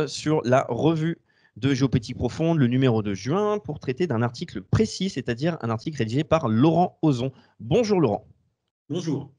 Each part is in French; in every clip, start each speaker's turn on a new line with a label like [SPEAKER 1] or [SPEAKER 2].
[SPEAKER 1] Sur la revue de Géopolitique Profonde, le numéro de juin, pour traiter d'un article précis, c'est-à-dire un article rédigé par Laurent Ozon. Bonjour Laurent.
[SPEAKER 2] Bonjour.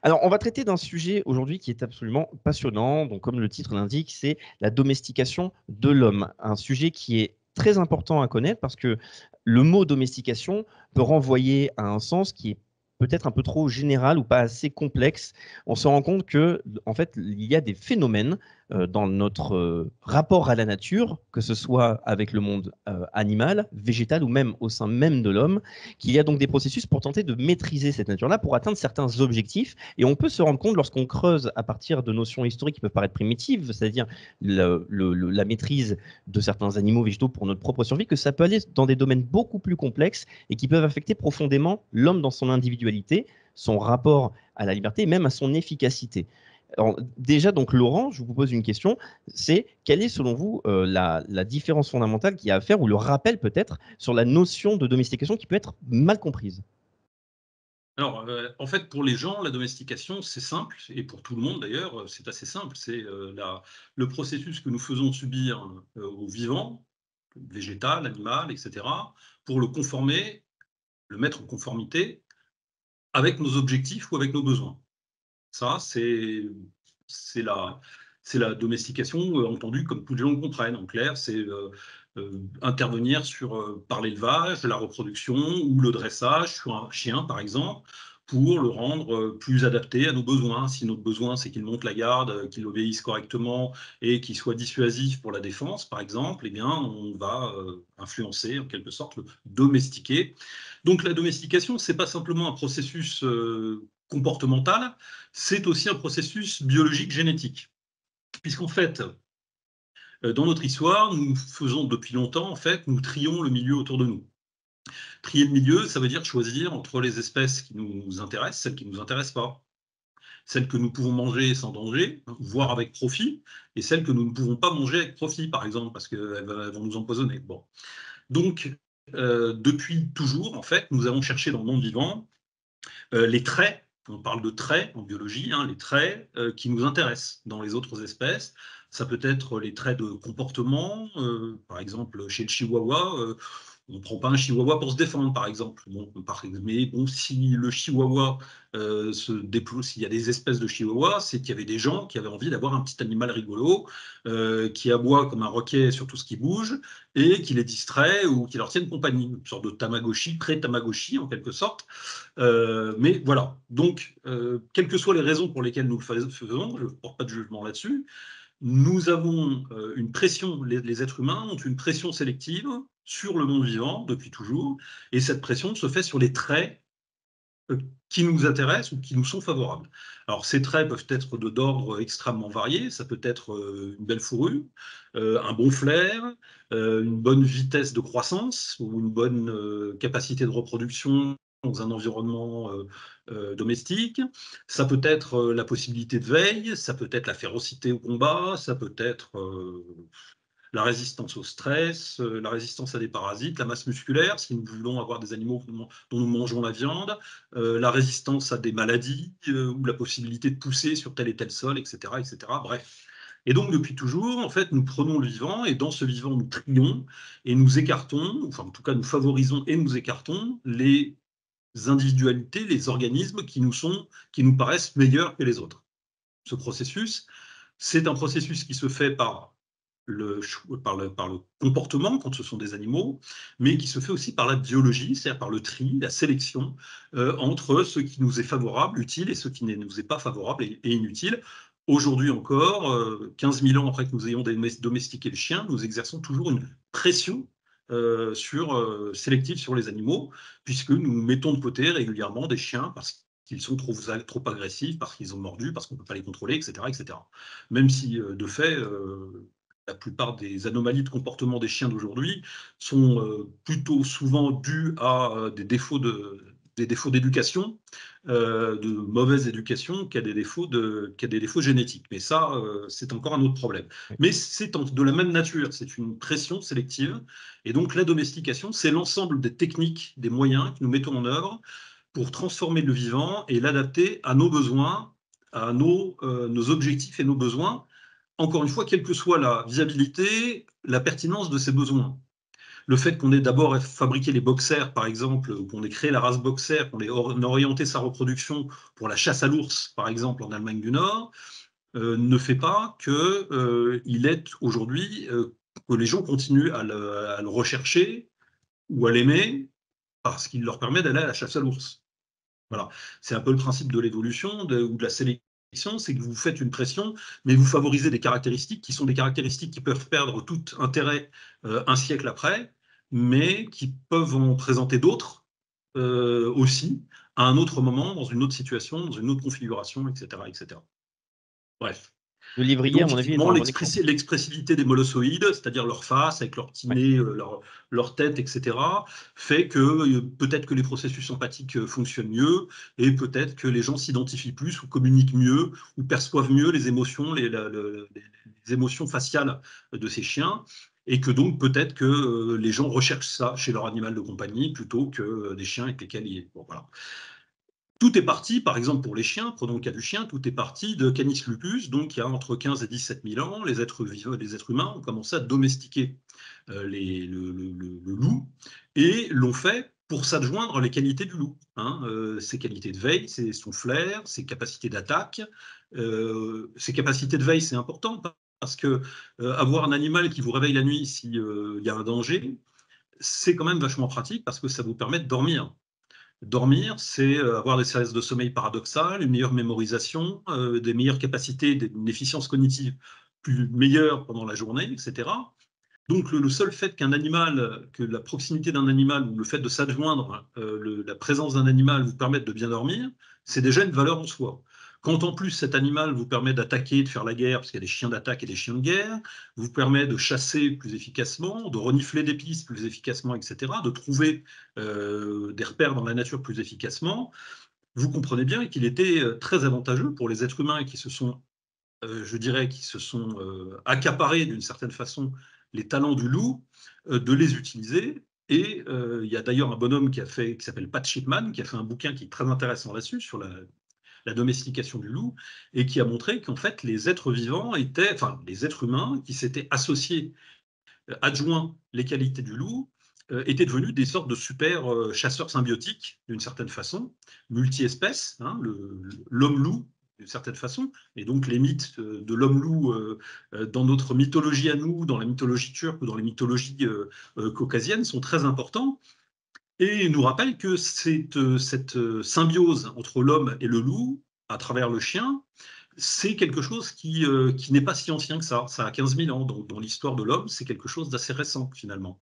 [SPEAKER 1] Alors, on va traiter d'un sujet aujourd'hui qui est absolument passionnant. Donc, comme le titre l'indique, c'est la domestication de l'homme. Un sujet qui est très important à connaître parce que le mot domestication peut renvoyer à un sens qui est peut-être un peu trop général ou pas assez complexe. On se rend compte que, en fait, il y a des phénomènes dans notre rapport à la nature, que ce soit avec le monde animal, végétal ou même au sein même de l'homme, qu'il y a donc des processus pour tenter de maîtriser cette nature-là, pour atteindre certains objectifs. Et on peut se rendre compte, lorsqu'on creuse à partir de notions historiques qui peuvent paraître primitives, c'est-à-dire la maîtrise de certains animaux végétaux pour notre propre survie, que ça peut aller dans des domaines beaucoup plus complexes et qui peuvent affecter profondément l'homme dans son individualité, son rapport à la liberté et même à son efficacité. Alors, déjà, donc Laurent, je vous pose une question, c'est quelle est selon vous la différence fondamentale qu'il y a à faire, ou le rappel peut-être, sur la notion de domestication qui peut être mal comprise?
[SPEAKER 2] Alors, en fait, pour les gens, la domestication, c'est simple et pour tout le monde d'ailleurs, c'est assez simple. C'est, le processus que nous faisons subir, au vivant, végétal, animal et cetera, pour le mettre en conformité avec nos objectifs ou avec nos besoins. Ça, c'est la c'est la domestication, entendue comme tous les gens le comprennent. En clair, c'est, intervenir par l'élevage, la reproduction ou le dressage sur un chien, par exemple, pour le rendre, plus adapté à nos besoins. Si notre besoin, c'est qu'il monte la garde, qu'il obéisse correctement et qu'il soit dissuasif pour la défense, par exemple, eh bien, on va, influencer, en quelque sorte, le domestiquer. Donc la domestication, c'est pas simplement un processus, comportemental, c'est aussi un processus biologique génétique. Puisqu'en fait, dans notre histoire, nous faisons depuis longtemps, en fait, nous trions le milieu autour de nous. Trier le milieu, ça veut dire choisir entre les espèces qui nous intéressent, celles qui ne nous intéressent pas, celles que nous pouvons manger sans danger, voire avec profit, et celles que nous ne pouvons pas manger avec profit, par exemple, parce qu'elles vont nous empoisonner. Bon. Donc, depuis toujours, en fait, nous avons cherché dans le monde vivant les traits, on parle de traits en biologie, hein, les traits qui nous intéressent dans les autres espèces. Ça peut être les traits de comportement, par exemple chez le chihuahua, on ne prend pas un chihuahua pour se défendre, par exemple. Bon, mais bon, si le chihuahua se déploie, s'il y a des espèces de chihuahua, c'est qu'il y avait des gens qui avaient envie d'avoir un petit animal rigolo, qui aboie comme un roquet sur tout ce qui bouge, et qui les distrait ou qui leur tienne compagnie. Une sorte de Tamagotchi, pré-Tamagotchi en quelque sorte. Mais voilà, donc, quelles que soient les raisons pour lesquelles nous le faisons, je ne porte pas de jugement là-dessus, nous avons une pression, les êtres humains ont une pression sélective sur le monde vivant depuis toujours, et cette pression se fait sur les traits qui nous intéressent ou qui nous sont favorables. Alors ces traits peuvent être d'ordre extrêmement varié, ça peut être une belle fourrure, un bon flair, une bonne vitesse de croissance ou une bonne capacité de reproduction dans un environnement domestique. Ça peut être la possibilité de veille, ça peut être la férocité au combat, ça peut être la résistance au stress, la résistance à des parasites, la masse musculaire, si nous voulons avoir des animaux dont nous mangeons la viande, la résistance à des maladies, ou la possibilité de pousser sur tel et tel sol, etc., etc. Bref. Et donc, depuis toujours, en fait, nous prenons le vivant et dans ce vivant, nous trions et nous écartons, enfin, en tout cas, nous favorisons et nous écartons les individualités, les organismes qui nous paraissent meilleurs que les autres. Ce processus, c'est un processus qui se fait par le comportement, quand ce sont des animaux, mais qui se fait aussi par la biologie, c'est-à-dire par le tri, la sélection entre ce qui nous est favorable, utile, et ce qui ne nous est pas favorable et inutile. Aujourd'hui encore, 15 000 ans après que nous ayons domestiqué le chien, nous exerçons toujours une pression sélective sur les animaux, puisque nous mettons de côté régulièrement des chiens parce qu'ils sont trop agressifs, parce qu'ils ont mordu, parce qu'on ne peut pas les contrôler, etc., etc. Même si, de fait, la plupart des anomalies de comportement des chiens d'aujourd'hui sont plutôt souvent dues à des défauts d'éducation, de mauvaise éducation, qu'à des défauts génétiques. Mais ça, c'est encore un autre problème. Mais c'est de la même nature, c'est une pression sélective. Et donc la domestication, c'est l'ensemble des techniques, des moyens que nous mettons en œuvre pour transformer le vivant et l'adapter à nos besoins, à nos objectifs et nos besoins, encore une fois, quelle que soit la viabilité, la pertinence de ces besoins. Le fait qu'on ait d'abord fabriqué les boxers, par exemple, qu'on ait créé la race boxer, qu'on ait orienté sa reproduction pour la chasse à l'ours, par exemple, en Allemagne du Nord, ne fait pas qu'il est aujourd'hui, que les gens continuent à le rechercher ou à l'aimer parce qu'il leur permet d'aller à la chasse à l'ours. Voilà. C'est un peu le principe de l'évolution ou de la sélection, c'est que vous faites une pression, mais vous favorisez des caractéristiques qui sont des caractéristiques qui peuvent perdre tout intérêt un siècle après, mais qui peuvent en présenter d'autres aussi, à un autre moment, dans une autre situation, dans une autre configuration, etc. etc. Bref.
[SPEAKER 1] Le
[SPEAKER 2] Et
[SPEAKER 1] livrier, à
[SPEAKER 2] donc,
[SPEAKER 1] mon avis, est
[SPEAKER 2] typiquement,
[SPEAKER 1] un bon exemple.
[SPEAKER 2] l'expressivité des molossoïdes, c'est-à-dire leur face, avec leur petit
[SPEAKER 1] Ouais.
[SPEAKER 2] nez, leur tête, etc., fait que peut-être que les processus empathiques fonctionnent mieux, et peut-être que les gens s'identifient plus, ou communiquent mieux, ou perçoivent mieux les émotions, les émotions faciales de ces chiens, et que donc peut-être que les gens recherchent ça chez leur animal de compagnie, plutôt que des chiens avec lesquels ils... Bon, voilà. Tout est parti, par exemple pour les chiens, prenons le cas du chien, tout est parti de Canis lupus, donc il y a entre 15 et 17 000 ans, les êtres humains ont commencé à domestiquer le loup et l'ont fait pour s'adjoindre les qualités du loup, hein, ses qualités de veille, son flair, ses capacités d'attaque. Ses capacités de veille, c'est important parce que avoir un animal qui vous réveille la nuit s'il y a un danger, c'est quand même vachement pratique parce que ça vous permet de dormir. Dormir, c'est avoir des services de sommeil paradoxales, une meilleure mémorisation, des meilleures capacités, une efficience cognitive plus meilleure pendant la journée, etc. Donc le seul fait qu'un animal, que la proximité d'un animal ou le fait de s'adjoindre la présence d'un animal vous permette de bien dormir, c'est déjà une valeur en soi. Quand en plus cet animal vous permet d'attaquer, de faire la guerre, parce qu'il y a des chiens d'attaque et des chiens de guerre, vous permet de chasser plus efficacement, de renifler des pistes plus efficacement, etc., de trouver des repères dans la nature plus efficacement, vous comprenez bien qu'il était très avantageux pour les êtres humains qui se sont je dirais, qui se sont accaparés d'une certaine façon les talents du loup, de les utiliser. Et il y a d'ailleurs un bonhomme qui s'appelle Pat Shipman, qui a fait un bouquin qui est très intéressant là-dessus, sur la domestication du loup, et qui a montré qu'en fait, les êtres vivants étaient, enfin, les êtres humains qui s'étaient associés, adjoints les qualités du loup, étaient devenus des sortes de super chasseurs symbiotiques, d'une certaine façon, multi-espèces, hein, l'homme-loup, d'une certaine façon, et donc les mythes de l'homme-loup dans notre mythologie à nous, dans la mythologie turque ou dans les mythologies caucasiennes sont très importants, et nous rappellent que cette symbiose entre l'homme et le loup, à travers le chien, c'est quelque chose qui n'est pas si ancien que ça. Ça a 15 000 ans. Donc, dans l'histoire de l'homme, c'est quelque chose d'assez récent, finalement.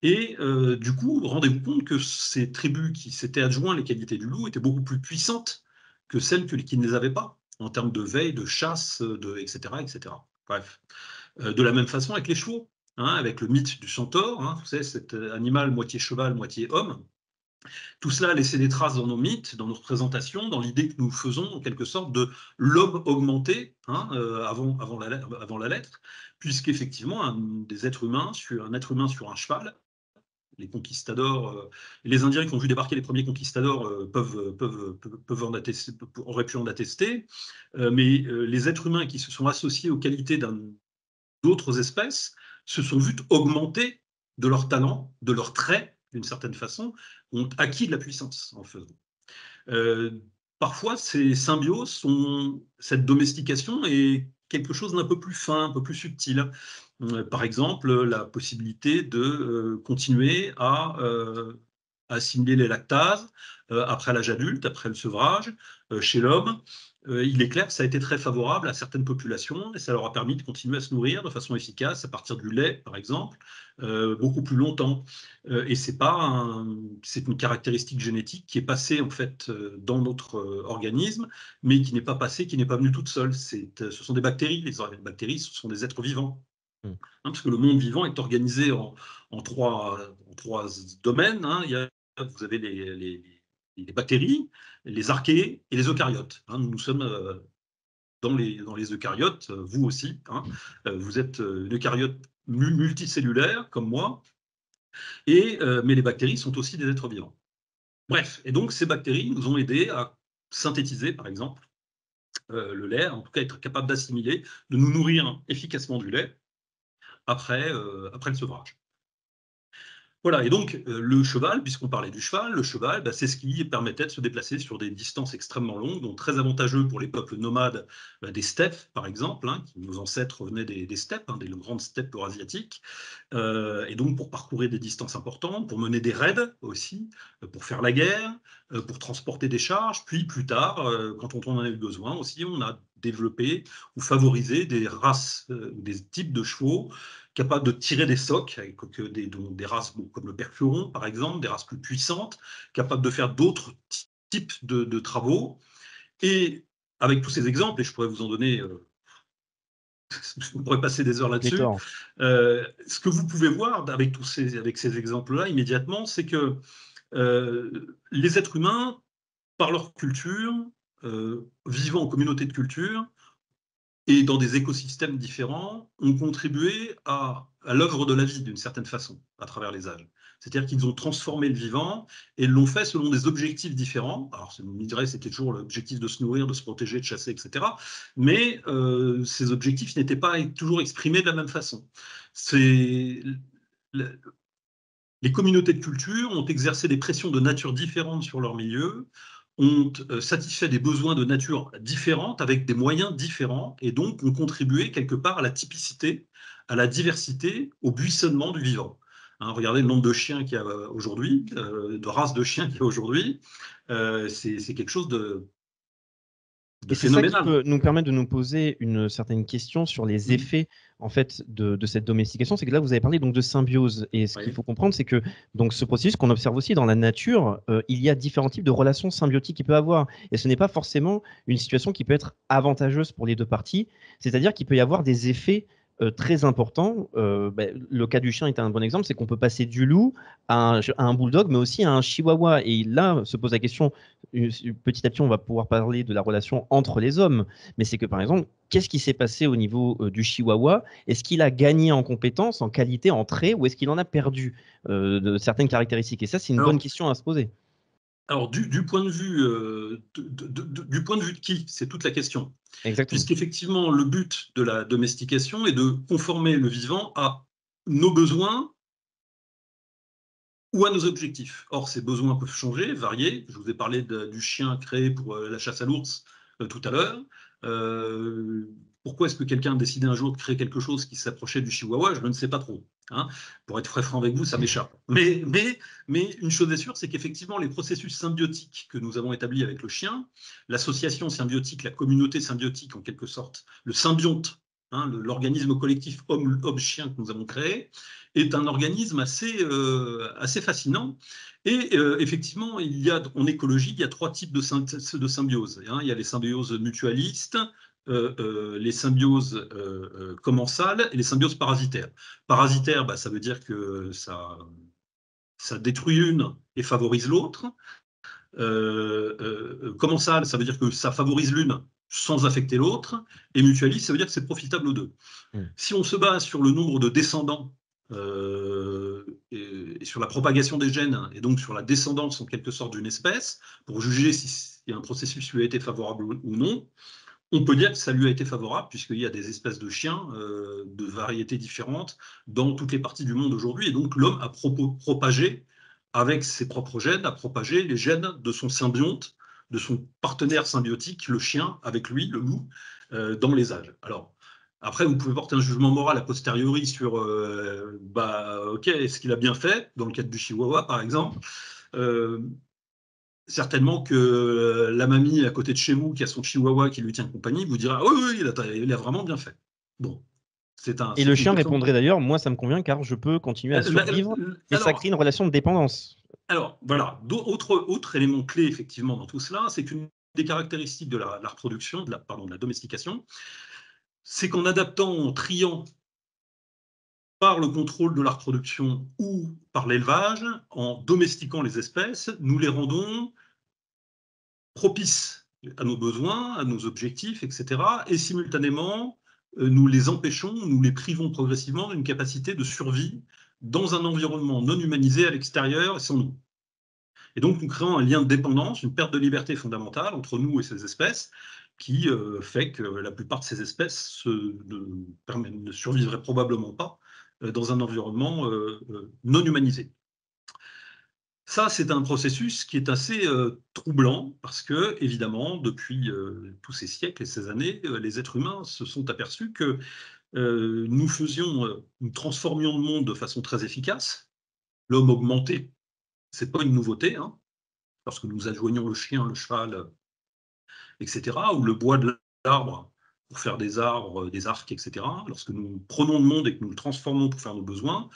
[SPEAKER 2] Et du coup, rendez-vous compte que ces tribus qui s'étaient adjoints les qualités du loup étaient beaucoup plus puissantes que celles qui ne les avaient pas, en termes de veille, de chasse, etc., etc. Bref. De la même façon avec les chevaux, hein, avec le mythe du centaure, hein, vous savez, cet animal moitié cheval, moitié homme. Tout cela a laissé des traces dans nos mythes, dans nos représentations, dans l'idée que nous faisons en quelque sorte de l'homme augmenté, hein, avant la lettre, puisqu'effectivement, un être humain sur un cheval, les conquistadors, les Indiens qui ont vu débarquer les premiers conquistadors auraient pu en attester, mais les êtres humains qui se sont associés aux qualités d'autres espèces se sont vus augmenter de leurs talents, de leurs traits, d'une certaine façon, ont acquis de la puissance en le faisant. Euh, Parfois, ces symbioses cette domestication est quelque chose d'un peu plus fin, un peu plus subtil. Par exemple, la possibilité de continuer à assimiler les lactases après l'âge adulte, après le sevrage, chez l'homme. Il est clair que ça a été très favorable à certaines populations et ça leur a permis de continuer à se nourrir de façon efficace à partir du lait, par exemple, beaucoup plus longtemps. Et c'est une caractéristique génétique qui est passée en fait dans notre organisme, mais qui n'est pas passée, qui n'est pas venue toute seule. Ce sont des bactéries. Les bactéries, ce sont des êtres vivants.
[SPEAKER 1] Mm.
[SPEAKER 2] Parce que le monde vivant est organisé en trois domaines. Hein. Vous avez les bactéries, les archées et les eucaryotes. Hein. Nous sommes dans les eucaryotes, vous aussi. Hein. Vous êtes une eucaryote multicellulaire, comme moi, mais les bactéries sont aussi des êtres vivants. Bref, et donc ces bactéries nous ont aidés à synthétiser, par exemple, le lait, en tout cas être capable d'assimiler, de nous nourrir efficacement du lait après le sevrage. Voilà, et donc le cheval, puisqu'on parlait du cheval, le cheval, c'est ce qui permettait de se déplacer sur des distances extrêmement longues, donc très avantageux pour les peuples nomades des steppes, par exemple, qui nos ancêtres venaient des steppes, des grandes steppes eurasiatiques, et donc pour parcourir des distances importantes, pour mener des raids aussi, pour faire la guerre, pour transporter des charges, puis plus tard, quand on en a eu besoin aussi, on a développé ou favorisé des races, des types de chevaux capables de tirer des socs, avec des races comme le percheron, par exemple, des races plus puissantes, capables de faire d'autres types de travaux. Et avec tous ces exemples, et je pourrais vous en donner, on pourrait passer des heures là-dessus,
[SPEAKER 1] Pléthore.
[SPEAKER 2] ce que vous pouvez voir avec ces exemples-là immédiatement, c'est que les êtres humains, par leur culture, vivant en communauté de culture, et dans des écosystèmes différents, ont contribué à l'œuvre de la vie d'une certaine façon, à travers les âges. C'est-à-dire qu'ils ont transformé le vivant et l'ont fait selon des objectifs différents. Alors, on me dirait c'était toujours l'objectif de se nourrir, de se protéger, de chasser, etc. Mais ces objectifs n'étaient pas toujours exprimés de la même façon. Les communautés de culture ont exercé des pressions de nature différentes sur leur milieu, ont satisfait des besoins de nature différente avec des moyens différents et donc ont contribué quelque part à la typicité, à la diversité, au buissonnement du vivant. Regardez le nombre de chiens qu'il y a aujourd'hui, de races de chiens qu'il y a aujourd'hui, c'est quelque chose de
[SPEAKER 1] Et c'est ça qui
[SPEAKER 2] phénoménal.
[SPEAKER 1] peut nous permettre de nous poser une certaine question sur les
[SPEAKER 2] Mmh.
[SPEAKER 1] effets en fait de cette domestication. C'est que là, vous avez parlé donc de symbiose. Et ce qu'il
[SPEAKER 2] Oui.
[SPEAKER 1] faut comprendre, c'est que donc ce processus qu'on observe aussi dans la nature, il y a différents types de relations symbiotiques qu'il peut avoir. Et ce n'est pas forcément une situation qui peut être avantageuse pour les deux parties. C'est-à-dire qu'il peut y avoir des effets très importants. Le cas du chien est un bon exemple, c'est qu'on peut passer du loup à un bulldog, mais aussi à un chihuahua. Et là se pose la question, petit à petit, on va pouvoir parler de la relation entre les hommes. Mais c'est que, par exemple, qu'est-ce qui s'est passé au niveau du chihuahua? Est-ce qu'il a gagné en compétences, en qualité, en traits, ou est-ce qu'il en a perdu de certaines caractéristiques? Et ça, c'est une bonne
[SPEAKER 2] Alors,
[SPEAKER 1] question à se poser.
[SPEAKER 2] alors du point de vue du point de vue de qui? C'est toute la question.
[SPEAKER 1] Exactement.
[SPEAKER 2] Puisqu'effectivement, le but de la domestication est de conformer le vivant à nos besoins ou à nos objectifs. Or, ces besoins peuvent changer, varier. Je vous ai parlé du chien créé pour la chasse à l'ours tout à l'heure. Pourquoi est-ce que quelqu'un a décidé un jour de créer quelque chose qui s'approchait du chihuahua? Je ne sais pas trop. Pour être très franc avec vous, ça m'échappe. Mais une chose est sûre, c'est qu'effectivement, les processus symbiotiques que nous avons établis avec le chien, l'association symbiotique, la communauté symbiotique en quelque sorte, le symbionte, l'organisme collectif homme-chien que nous avons créé, est un organisme assez fascinant. Et effectivement, en écologie, il y a trois types de symbiose. Il y a les symbioses mutualistes, les symbioses commensales et les symbioses parasitaires. Parasitaire, ça veut dire que ça détruit une et favorise l'autre. Commensale, ça veut dire que ça favorise l'une sans affecter l'autre. Et mutualiste, ça veut dire que c'est profitable aux deux.
[SPEAKER 1] Mm.
[SPEAKER 2] Si on se base sur le nombre de descendants et sur la propagation des gènes et donc sur la descendance en quelque sorte d'une espèce, pour juger si un processus lui a été favorable ou non, on peut dire que ça lui a été favorable puisqu'il y a des espèces de chiens de variétés différentes dans toutes les parties du monde aujourd'hui. Et donc l'homme a propagé, avec ses propres gènes, a propagé les gènes de son symbionte, de son partenaire symbiotique, le chien, avec lui, le loup, dans les âges. Alors, après, vous pouvez porter un jugement moral a posteriori sur, ok, est-ce qu'il a bien fait, dans le cadre du chihuahua, par exemple. Certainement que la mamie à côté de chez vous, qui a son chihuahua qui lui tient compagnie, vous dira: oui, oui, il a vraiment bien fait. Bon, c'est
[SPEAKER 1] Et le
[SPEAKER 2] une
[SPEAKER 1] chien
[SPEAKER 2] question.
[SPEAKER 1] répondrait d'ailleurs, moi, ça me convient car je peux continuer à survivre et ça crée
[SPEAKER 2] Alors,
[SPEAKER 1] une relation de dépendance.
[SPEAKER 2] voilà, autre élément clé effectivement dans tout cela, c'est qu'une des caractéristiques de la reproduction, de la domestication, c'est qu'en adaptant, en triant par le contrôle de la reproduction ou par l'élevage, en domestiquant les espèces, nous les rendons propices à nos besoins, à nos objectifs, etc. Et simultanément, nous les empêchons, nous les privons progressivement d'une capacité de survie dans un environnement non humanisé à l'extérieur et sans nous. Et donc, nous créons un lien de dépendance, une perte de liberté fondamentale entre nous et ces espèces, qui fait que la plupart de ces espèces ne survivraient probablement pas dans un environnement non humanisé. Ça, c'est un processus qui est assez troublant parce que, évidemment, depuis tous ces siècles et ces années, les êtres humains se sont aperçus que nous transformions le monde de façon très efficace. L'homme augmenté, c'est pas une nouveauté, hein, lorsque nous adjoignons le chien, le cheval, etc., ou le bois de l'arbre pour faire des arbres, des arcs, etc. Lorsque nous prenons le monde et que nous le transformons pour faire nos besoins,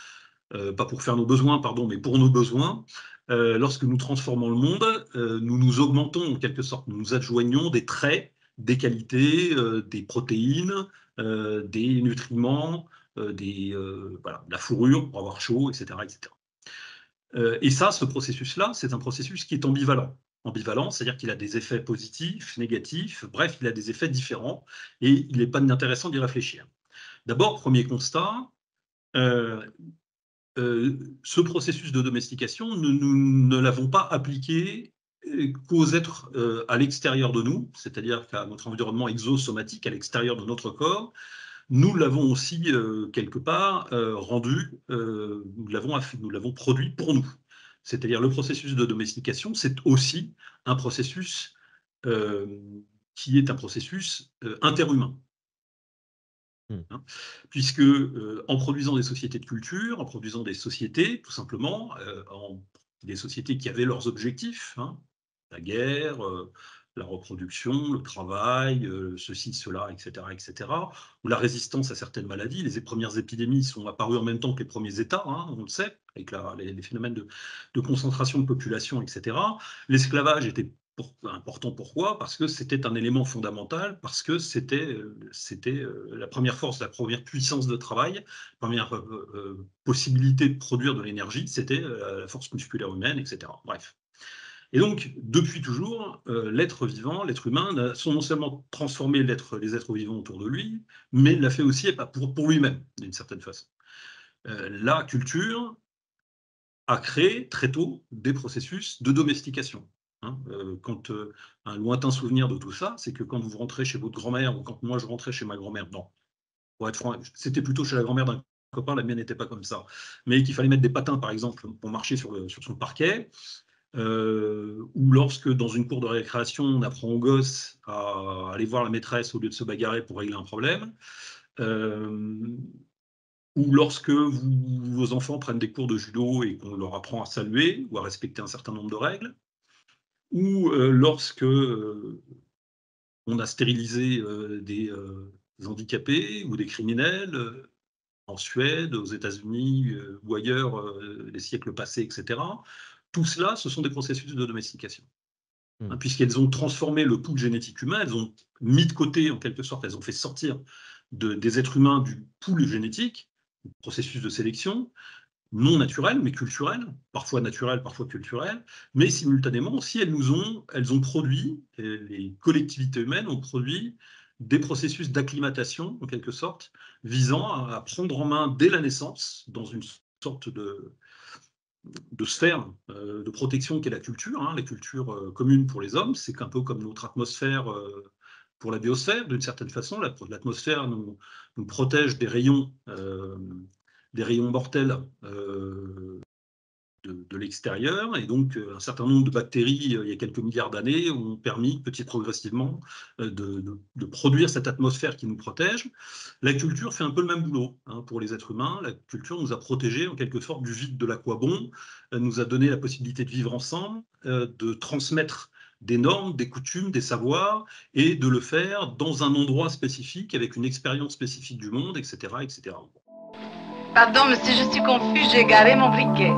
[SPEAKER 2] pas pour faire nos besoins, pardon, mais pour nos besoins, lorsque nous transformons le monde, nous nous augmentons en quelque sorte, nous nous adjoignons des traits, des qualités, des protéines, des nutriments, voilà, de la fourrure pour avoir chaud, etc. etc. Et ça, ce processus-là, c'est un processus qui est ambivalent. Ambivalent, c'est-à-dire qu'il a des effets positifs, négatifs, bref, il a des effets différents et il n'est pas inintéressant d'y réfléchir. D'abord, premier constat, ce processus de domestication, nous ne l'avons pas appliqué qu'aux êtres à l'extérieur de nous, c'est-à-dire qu'à notre environnement exosomatique, à l'extérieur de notre corps. Nous l'avons aussi quelque part rendu, nous l'avons produit pour nous. C'est-à-dire le processus de domestication, c'est aussi un processus qui est un processus interhumain. Hein, puisque en produisant des sociétés de culture, en produisant des sociétés, tout simplement, des sociétés qui avaient leurs objectifs, hein, la guerre, la reproduction, le travail, ceci, cela, etc., etc., ou la résistance à certaines maladies. Les premières épidémies sont apparues en même temps que les premiers États, hein, on le sait, avec les phénomènes de concentration de population, etc. L'esclavage était important. Pourquoi? Parce que c'était un élément fondamental, parce que c'était la première force, la première puissance de travail, la première possibilité de produire de l'énergie, c'était la force musculaire humaine, etc. Bref. Et donc, depuis toujours, l'être vivant, l'être humain, n'a non seulement transformé les êtres vivants autour de lui, mais l'a fait aussi pour lui-même, d'une certaine façon. La culture a créé très tôt des processus de domestication. Hein, un lointain souvenir de tout ça, c'est que quand vous rentrez chez votre grand-mère ou quand moi je rentrais chez ma grand-mère, non, pour être franc, c'était plutôt chez la grand-mère d'un copain, la mienne n'était pas comme ça, mais qu'il fallait mettre des patins par exemple pour marcher sur son parquet, ou lorsque dans une cour de récréation on apprend aux gosses à aller voir la maîtresse au lieu de se bagarrer pour régler un problème, ou lorsque vos enfants prennent des cours de judo et qu'on leur apprend à saluer ou à respecter un certain nombre de règles, ou lorsque on a stérilisé des handicapés ou des criminels en Suède, aux États-Unis ou ailleurs, les siècles passés, etc. Tout cela, ce sont des processus de domestication. Hein, puisqu'elles ont transformé le pool génétique humain, elles ont mis de côté, en quelque sorte, elles ont fait sortir des êtres humains du pool génétique, processus de sélection, non naturel, mais culturel, parfois naturel, parfois culturel, mais simultanément aussi elles ont produit, les collectivités humaines ont produit des processus d'acclimatation, en quelque sorte, visant à prendre en main dès la naissance, dans une sorte de sphère de protection qu'est la culture, hein, la culture commune pour les hommes, c'est un peu comme notre atmosphère pour la biosphère, d'une certaine façon. L'atmosphère nous protège des rayons mortels de l'extérieur, et donc un certain nombre de bactéries, il y a quelques milliards d'années, ont permis progressivement de produire cette atmosphère qui nous protège. La culture fait un peu le même boulot, hein, pour les êtres humains. La culture nous a protégés en quelque sorte du vide de l'aquabon, nous a donné la possibilité de vivre ensemble, de transmettre des normes, des coutumes, des savoirs, et de le faire dans un endroit spécifique, avec une expérience spécifique du monde, etc., etc.
[SPEAKER 3] Pardon, monsieur, je suis confus, j'ai garé mon briquet.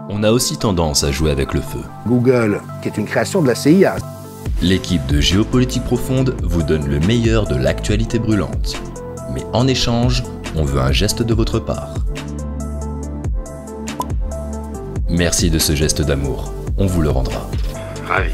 [SPEAKER 4] On a aussi tendance à jouer avec le feu.
[SPEAKER 5] Google, qui est une création de la CIA.
[SPEAKER 4] L'équipe de Géopolitique Profonde vous donne le meilleur de l'actualité brûlante. Mais en échange, on veut un geste de votre part. Merci de ce geste d'amour, on vous le rendra.
[SPEAKER 5] Ravi.